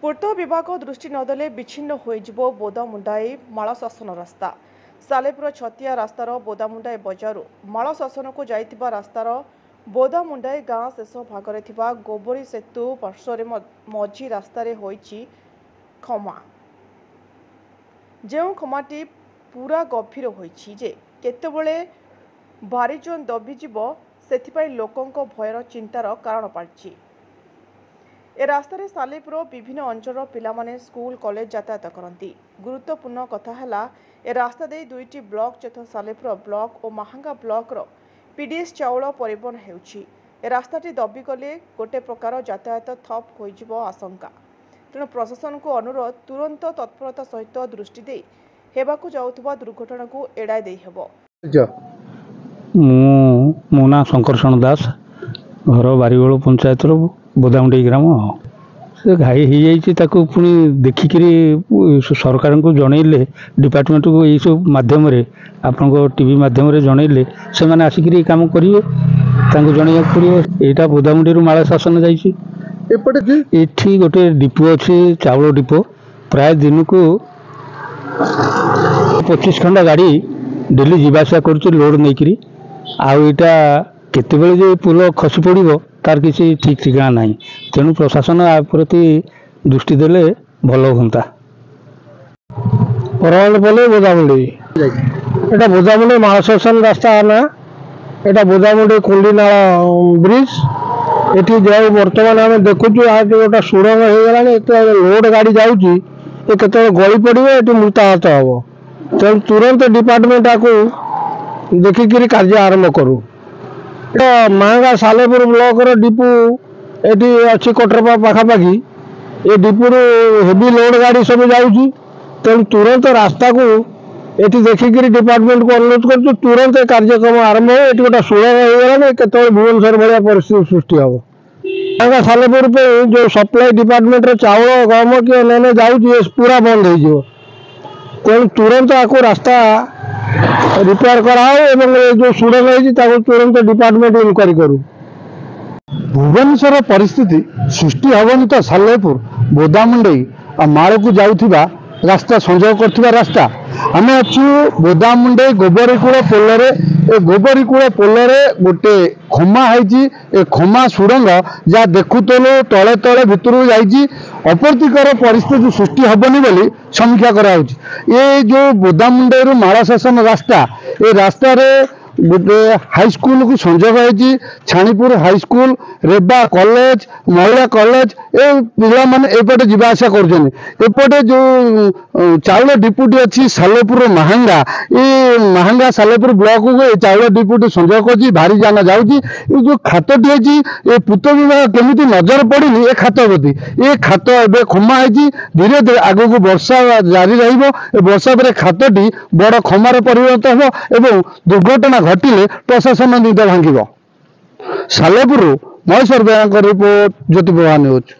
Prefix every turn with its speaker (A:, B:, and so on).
A: पूर्त विभाग दृष्टि नदेले विच्छिन्न हो बोदामुंडाई माल शासन रास्ता सालेपुर छतिया रास्तार बोदामुंडाई बजारू माल शासन को जाइथिबा रास्तार बोदामुंडाई गाँ शेष भागरे थिबा गोबरी सेतु पार्श्व मझी रास्तार होईछि खमा जो खमाटी पूरा गभीर होईछि जे केतेबेले भारीजोन दबिजिब सेथिपाई लोकंक भयर चिंतार कारण पालछि। ए रास्तार सालेपुर विभिन्न अंचल पिलामाने स्कूल कॉलेज यातायात करती। गुरुत्वपूर्ण कथा है ए रास्ता दे दुईटी ब्लॉक यथा सालेपुर ब्लॉक और महांगा ब्लॉक रो पीडीएस चाउल परिवहन हेउछि। ए रास्ताटी दबिगले गोटे प्रकार यातायात ठप होइजिब आशंका। तेणु प्रशासन को अनुरोध तुरंत तत्परता सहित दृष्टि दे हेबाकु जाउथबा दुर्घटना को एड़ाई देई हेबो।
B: मो ना शंकरषण दास घर बारीगोल पंचायत बोदामुंडी ग्राम से घाई हो जाती पुणी देखिक सरकार को जनइले डिपार्टमेंट को यही सब मध्यम आपण टीवी मध्यम जनइले से मैंने आसिक कम करेंगे जनइया पड़ो। यहाँ बोदामुंडी माला शासन जापटे गोटे डिपो अच्छी चाउल डिपो प्राय दिन को 25 खंडा गाड़ी डेली जावासा कर लोड नहीं आईटा केतबेले जो पुल खसी पड़ो तार किसी ठीक ठिकाना नहीं। तेणु प्रशासन आ प्रति दृष्टि देले भल होता।
C: बोले बोदामुंडी एटा बोदामुंडी महाशासन रास्ता है ना एटा बोदामुंडी कुंडीनाल ब्रिज एटी जो बर्तमान आम देखु गोटे सुरंग हो गला लोड गाड़ी जाऊँगी केत गली पड़ो ये मृताहत हम। तेणु तुरंत डिपार्टमेंट को देखिक कार्य आरंभ करूँ। महंगा सालेपुर ब्लॉक डिपो ये अच्छी कटरपा पाखापाखि ये डिपो हेवी लोड गाड़ी सब जाऊँगी। तेणु तुरंत रास्ता को ये देखिक डिपार्टमेंट को अनुरोध कर तुरंत कार्यक्रम आरंभ हो। ये गोटे सुलभ हो केत भुवनेश्वर भाया परिस्थिति सृष्टि हम। महंगा सालेपुर पे जो सप्लाई डिपार्टमेंट चाउल गम कि अन्य जाऊँगी पूरा बंद हो। तेणु तुरंत आपको रास्ता रिपेयर कराओ जो सुरंग तुरंत डिपार्टमेंट इनक्वारी करू।
D: भुवनेश्वर परिस्थिति सृष्टि हेनी तो सालेपुर बोदामुंडी और माल को जाऊा रास्ता संजोग कर रास्ता आम अच्छु बोदामुंडी गोबरीकूल पोलर गोबरीकूल पोलर गोटे खमा है खमा सुरंग जहाँ देखुलु तले तले भितर जा अपत्तिकर परिस्थिति सृष्टि हेनी बोली समीक्षा कर जो बोदामुंडी माला शासन रास्ता ये रास्ता गोटे हाईस्कल को संजोग है छाणीपुर हाईस्कल रेबा कॉलेज महिला कॉलेज ए पिला माने एपटे जीवासा करपटे जो चाउल डिपोटी अच्छी सालेपुर महंगा ये महंगा सालेपुर ब्लॉक को चाउल डिपोटी संजोग कर भारी जाना जाऊँगी। जो खातटी है ये पूर्त विभाग केमी नजर पड़नी ये खात प्रति ये खात ए खमा है धीरे धीरे आग को वर्षा जारी वर्षा पर खातटी बड़ खमार परिणत हो दुर्घटना घटिले प्रशासन निद भांग। सालेपुर महेश्वर बेहरा रिपोर्ट ज्योति प्रभा न्यूज।